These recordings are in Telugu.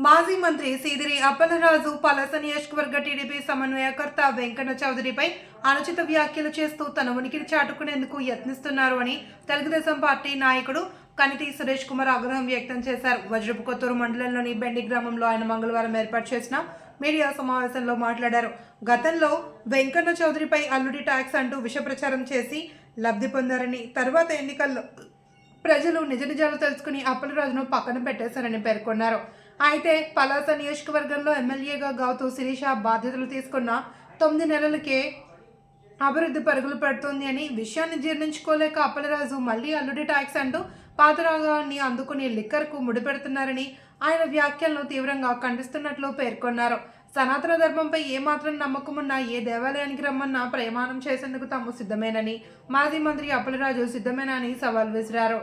మాజీ మంత్రి సీదిరి అప్పలరాజు పలాస నియోజకవర్గ టీడీపీ సమన్వయకర్త వెంకన్న చౌదరిపై అనుచిత వ్యాఖ్యలు చేస్తూ తన ఉనికిని చాటుకునేందుకు యత్నిస్తున్నారు అని తెలుగుదేశం పార్టీ నాయకుడు కనితి సురేష్ కుమార్ ఆగ్రహం వ్యక్తం చేశారు. వజ్రపు కొత్తూరు మండలంలోని బెండి గ్రామంలో ఆయన మంగళవారం ఏర్పాటు చేసిన మీడియా సమావేశంలో మాట్లాడారు. గతంలో వెంకన్న చౌదరిపై అల్లుడి ట్యాక్స్ అంటూ విష ప్రచారం చేసి లబ్ధి పొందారని, తర్వాత ఎన్నికల్లో ప్రజలు నిజ నిజాలు తెలుసుకుని అప్పలరాజును పక్కన పెట్టేశారని పేర్కొన్నారు. అయితే పలాస నియోజకవర్గంలో ఎమ్మెల్యేగా గౌతు శిరీష బాధ్యతలు తీసుకున్న 9 నెలలకే అభివృద్ధి పరుగులు పెడుతోంది అని విషయాన్ని జీర్ణించుకోలేక అప్పలరాజు మళ్లీ అల్లుడి ట్యాక్స్ అంటూ పాతరాగాన్ని అందుకుని లిక్కర్కు ముడిపెడుతున్నారని ఆయన వ్యాఖ్యలను తీవ్రంగా ఖండిస్తున్నట్లు పేర్కొన్నారు. సనాతన ధర్మంపై ఏమాత్రం నమ్మకమున్నా ఏ దేవాలయానికి రమ్మన్నా ప్రమాణం చేసేందుకు తాము సిద్ధమేనని, మాజీ మంత్రి అప్పలరాజు సిద్ధమేనని సవాల్ విసిరారు.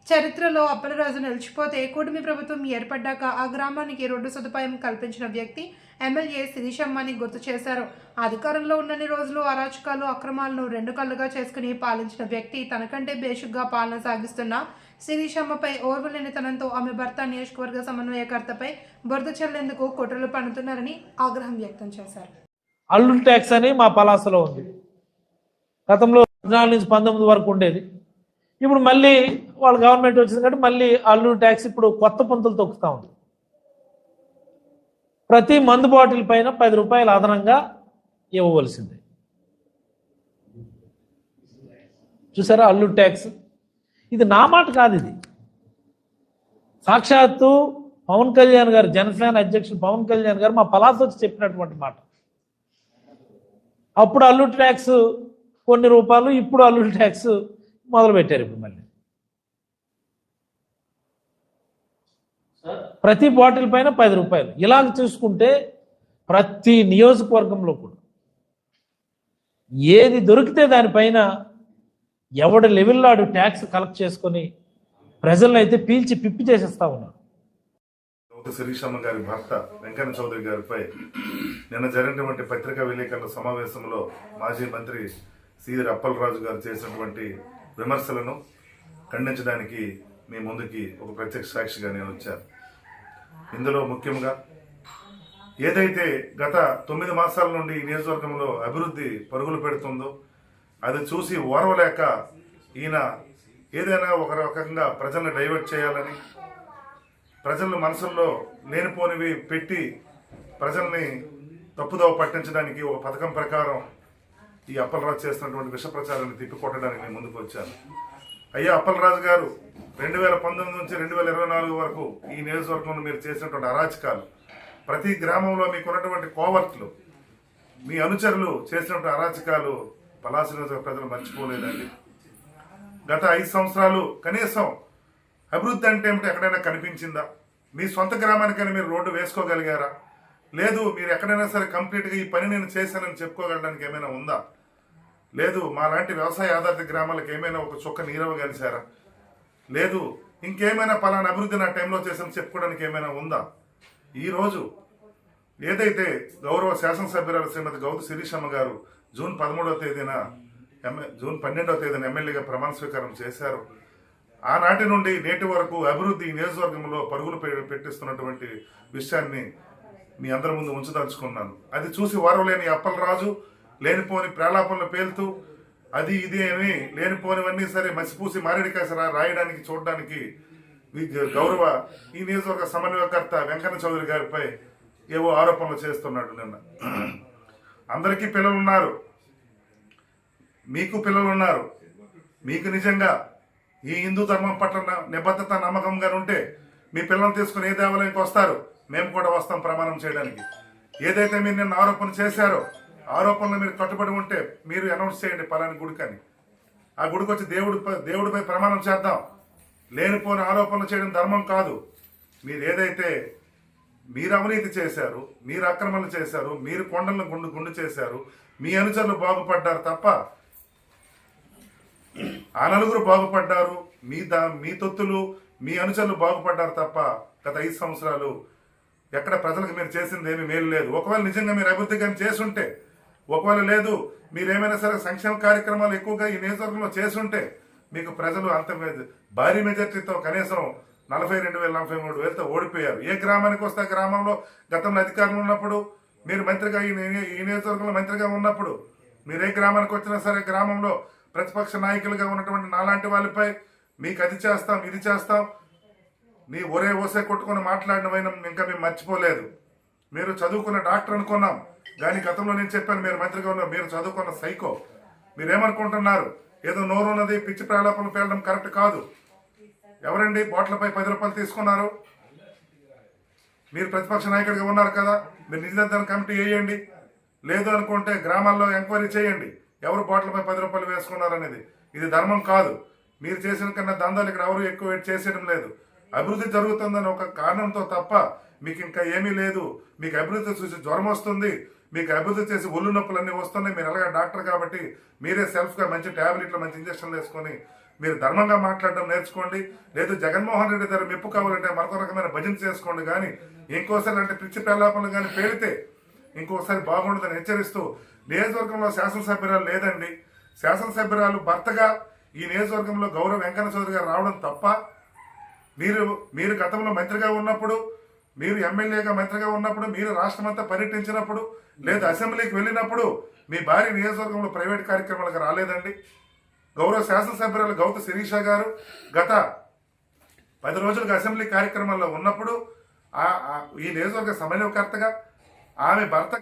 చరిత్రలో అప్పలరాజు నిలిచిపోతే కూటమి ప్రభుత్వం ఏర్పడ్డాక ఆ గ్రామానికి రోడ్డు సదుపాయం కల్పించిన వ్యక్తి ఎమ్మెల్యే శిరీషమ్మని గుర్తు చేశారు. అధికారంలో ఉన్నన్ని రోజులు అరాచకాలు, అక్రమాలను 2 కళ్ళుగా చేసుకుని పాలించిన వ్యక్తి తనకంటే బేషుగ్గా పాలన సాగిస్తున్న శిరీషమ్మపై ఓర్వలేనితనంతో ఆమె భర్త నియోజకవర్గ సమన్వయకర్తపై బురద చల్లేందుకు కుట్రలు పన్నుతున్నారని ఆగ్రహం వ్యక్తం చేశారు. అల్లుడి ట్యాక్స్ అని మా పలాసలో ఉంది. గతంలో 14 నుంచి 19 వరకు ఉండేది. ఇప్పుడు మళ్ళీ వాళ్ళ గవర్నమెంట్ వచ్చింది కాబట్టి మళ్ళీ అల్లుడి ట్యాక్స్ ఇప్పుడు కొత్త పంతులు తొక్కుతా ఉంది. ప్రతి మందు బాటిల్ పైన 10 రూపాయలు అదనంగా ఇవ్వవలసిందే. చూసారా అల్లుడి ట్యాక్స్? ఇది నా మాట కాదు, ఇది సాక్షాత్తు పవన్ కళ్యాణ్ గారు, జనసేన అధ్యక్షుడు పవన్ కళ్యాణ్ గారు మా పలాస వచ్చి చెప్పినటువంటి మాట. అప్పుడు అల్లుడి ట్యాక్స్ కొన్ని రూపాయలు, ఇప్పుడు అల్లుడి ట్యాక్స్ మొదలు పెట్టారు. ఇప్పుడు మళ్ళీ ప్రతి బాటిల్ పైన 10 రూపాయలు. ఇలాగ చూసుకుంటే ప్రతి నియోజకవర్గంలో కూడా ఏది దొరికితే దానిపైన ఎవడి లెవెల్లో ఆడు ట్యాక్స్ కలెక్ట్ చేసుకొని ప్రజలను అయితే పీల్చి పిప్పి చేసేస్తా ఉన్నారు. శిరీషమ్మ గారి భర్త వెంకన్న చౌదరి గారిపై నిన్న జరిగినటువంటి పత్రికా విలేకరుల సమావేశంలో మాజీ మంత్రి సీదిరి అప్పలరాజు గారు చేసినటువంటి విమర్శలను ఖండించడానికి మీ ముందుకి ఒక ప్రత్యక్ష సాక్షిగా నేను వచ్చాను. ఇందులో ముఖ్యంగా ఏదైతే గత 9 మాసాల నుండి ఈ నియోజకవర్గంలో అభివృద్ధి పరుగులు పెడుతుందో అది చూసి ఓర్వలేక ఈయన ఏదైనా ఒక రకంగా ప్రజల్ని డైవర్ట్ చేయాలని, ప్రజల మనసుల్లో లేనిపోనివి పెట్టి ప్రజల్ని తప్పుదోవ పట్టించడానికి ఒక పథకం ప్రకారం ఈ అప్పలరాజు చేస్తున్నటువంటి విష ప్రచారాన్ని తిప్పికొట్టడానికి నేను ముందుకు వచ్చాను. అయ్యా అప్పలరాజు గారు, 2019 నుంచి 2024 వరకు ఈ నియోజకవర్గంలో మీరు చేసినటువంటి అరాచకాలు, ప్రతి గ్రామంలో మీకున్నటువంటి కోవర్ట్లు, మీ అనుచరులు చేసినటువంటి అరాచకాలు పలాస నియోజకవర్గ ప్రజలు మర్చిపోలేదండి. గత 5 సంవత్సరాలు కనీసం అభివృద్ధి అంటే ఏమిటి ఎక్కడైనా కనిపించిందా? మీ సొంత గ్రామానికైనా మీరు రోడ్డు వేసుకోగలిగారా? లేదు, మీరు ఎక్కడైనా సరే కంప్లీట్గా ఈ పని నేను చేశానని చెప్పుకోగలడానికి ఏమైనా ఉందా? లేదు, మా లాంటి వ్యవసాయ ఆధారిత గ్రామాలకు ఏమైనా ఒక చుక్క నీరవగలిసారా? లేదు, ఇంకేమైనా పలానా అభివృద్ధి నా టైంలో చేశాను చెప్పుకోవడానికి ఏమైనా ఉందా? ఈరోజు ఏదైతే గౌరవ శాసనసభ్యురాలు శ్రీమతి గౌతు శిరీషమ్మ గారు జూన్ 12వ తేదీన ఎమ్మెల్యేగా ప్రమాణ స్వీకారం చేశారు, ఆనాటి నుండి నేటి వరకు అభివృద్ధి నియోజకవర్గంలో పరుగులు పెట్టిస్తున్నటువంటి విషయాన్ని మీ అందరి ముందు ఉంచదలుచుకున్నాను. అది చూసి వారవలేని అప్పలరాజు లేనిపోని ప్రేలాపనలు పేలుతూ అది ఇది అని లేనిపోనివన్నీ సరే మసిపూసి మారేడికాయ రాయడానికి చూడడానికి గౌరవ ఈ నియోజకవర్గ సమన్వయకర్త వెంకన్న చౌదరి గారిపై ఏవో ఆరోపణలు చేస్తున్నాడు. నిన్న అందరికీ పిల్లలు ఉన్నారు, మీకు పిల్లలు ఉన్నారు. మీకు నిజంగా ఈ హిందూ ధర్మం పట్ల నిబద్ధత నమ్మకంగా ఉంటే మీ పిల్లల్ని తీసుకుని ఏ దేవాలయానికి వస్తారు, మేము కూడా వస్తాం ప్రమాణం చేయడానికి. ఏదైతే మీరు నిన్న ఆరోపణ చేశారో ఆరోపణలు మీరు కట్టుబడి ఉంటే మీరు అనౌన్స్ చేయండి పలాని గుడికని. ఆ గుడికి వచ్చి దేవుడిపై ప్రమాణం చేద్దాం. లేనిపోని ఆరోపణలు చేయడం ధర్మం కాదు. మీరు ఏదైతే మీరు అవినీతి చేశారు, మీరు అక్రమాలు చేశారు, మీరు కొండలను గుండు చేశారు, మీ అనుచరులు బాగుపడ్డారు తప్ప ఆ నలుగురు బాగుపడ్డారు, మీ తొత్తులు మీ అనుచరులు బాగుపడ్డారు తప్ప గత 5 సంవత్సరాలు ఎక్కడ ప్రజలకు మీరు చేసింది ఏమీ మేలు లేదు. ఒకవేళ నిజంగా మీరు అభివృద్ధి కానీ చేసుంటే, ఒకవేళ లేదు మీరేమైనా సరే సంక్షేమ కార్యక్రమాలు ఎక్కువగా ఈ నియోజకవర్గంలో చేసుంటే మీకు ప్రజలు అంత భారీ మెజార్టీతో కనీసం 42,000-43,000తో ఓడిపోయారు. ఏ గ్రామానికి వస్తే ఆ గ్రామంలో గతంలో అధికారంలో ఉన్నప్పుడు మీరు మంత్రిగా ఈ నియోజకవర్గంలో మంత్రిగా ఉన్నప్పుడు మీరు ఏ గ్రామానికి వచ్చినా సరే గ్రామంలో ప్రతిపక్ష నాయకులుగా ఉన్నటువంటి నాలాంటి వాళ్ళపై మీకు అది చేస్తాం ఇది చేస్తాం నీ ఒరే ఓసే కొట్టుకొని మాట్లాడినవైనా ఇంకా మేము మర్చిపోలేదు. మీరు చదువుకున్న డాక్టర్ అనుకున్నాం, కానీ గతంలో నేను చెప్పాను మీరు మంత్రిగా ఉన్నారు, మీరు చదువుకున్న సైకో. మీరేమనుకుంటున్నారు? ఏదో నోరు ఉన్నది పిచ్చి ప్రాలాపనలు పేలడం కరెక్ట్ కాదు. ఎవరండి బాటిల్పై 10 రూపాయలు తీసుకున్నారు? మీరు ప్రతిపక్ష నాయకుడిగా ఉన్నారు కదా, మీరు నిధి నిర్ధారణ కమిటీ వేయండి. లేదు అనుకుంటే గ్రామాల్లో ఎంక్వైరీ చేయండి ఎవరు బాటిల్పై 10 రూపాయలు వేసుకున్నారు అనేది. ఇది ధర్మం కాదు. మీరు చేసిన కన్నా దందాలు ఇక్కడ ఎవరు ఎక్కువ చేసేయడం లేదు. అభివృద్ధి జరుగుతుందని ఒక కారణంతో తప్ప మీకు ఇంకా ఏమీ లేదు. మీకు అభివృద్ధి చూసి జ్వరం వస్తుంది, మీకు అభివృద్ధి చేసి ఒళ్ళు నొప్పులు అన్నీ వస్తున్నాయి. మీరు అలాగే డాక్టర్ కాబట్టి మీరే సెల్ఫ్గా మంచి ట్యాబ్లెట్లు మంచి ఇంజక్షన్లు వేసుకొని మీరు ధర్మంగా మాట్లాడడం నేర్చుకోండి. లేదు జగన్మోహన్ రెడ్డి గారు మెప్పు కావాలంటే మరొక రకమైన భజన చేసుకోండి. కానీ ఇంకోసారి అంటే పిచ్చి ప్రలాపనలు కానీ పేరితే ఇంకోసారి బాగుండదని హెచ్చరిస్తూ, నియోజకవర్గంలో శాసనసభ్యురాలు లేదండి. శాసనసభ్యురాలు భర్తగా ఈ నియోజకవర్గంలో గౌరవ వెంకన్న చౌదరి గారు రావడం తప్ప, మీరు గతంలో మంత్రిగా ఉన్నప్పుడు, మీరు ఎమ్మెల్యేగా మంత్రిగా ఉన్నప్పుడు, మీరు రాష్ట్రమంతా పర్యటించినప్పుడు, లేదా అసెంబ్లీకి వెళ్ళినప్పుడు మీ భార్య నియోజకవర్గంలో ప్రైవేట్ కార్యక్రమాలకు రాలేదండి. గౌరవ శాసనసభ్యురాలు గౌత శిరీష గారు గత 10 రోజులుగా అసెంబ్లీ కార్యక్రమాల్లో ఉన్నప్పుడు ఈ నియోజకవర్గ సమన్వయకర్తగా ఆమె భర్త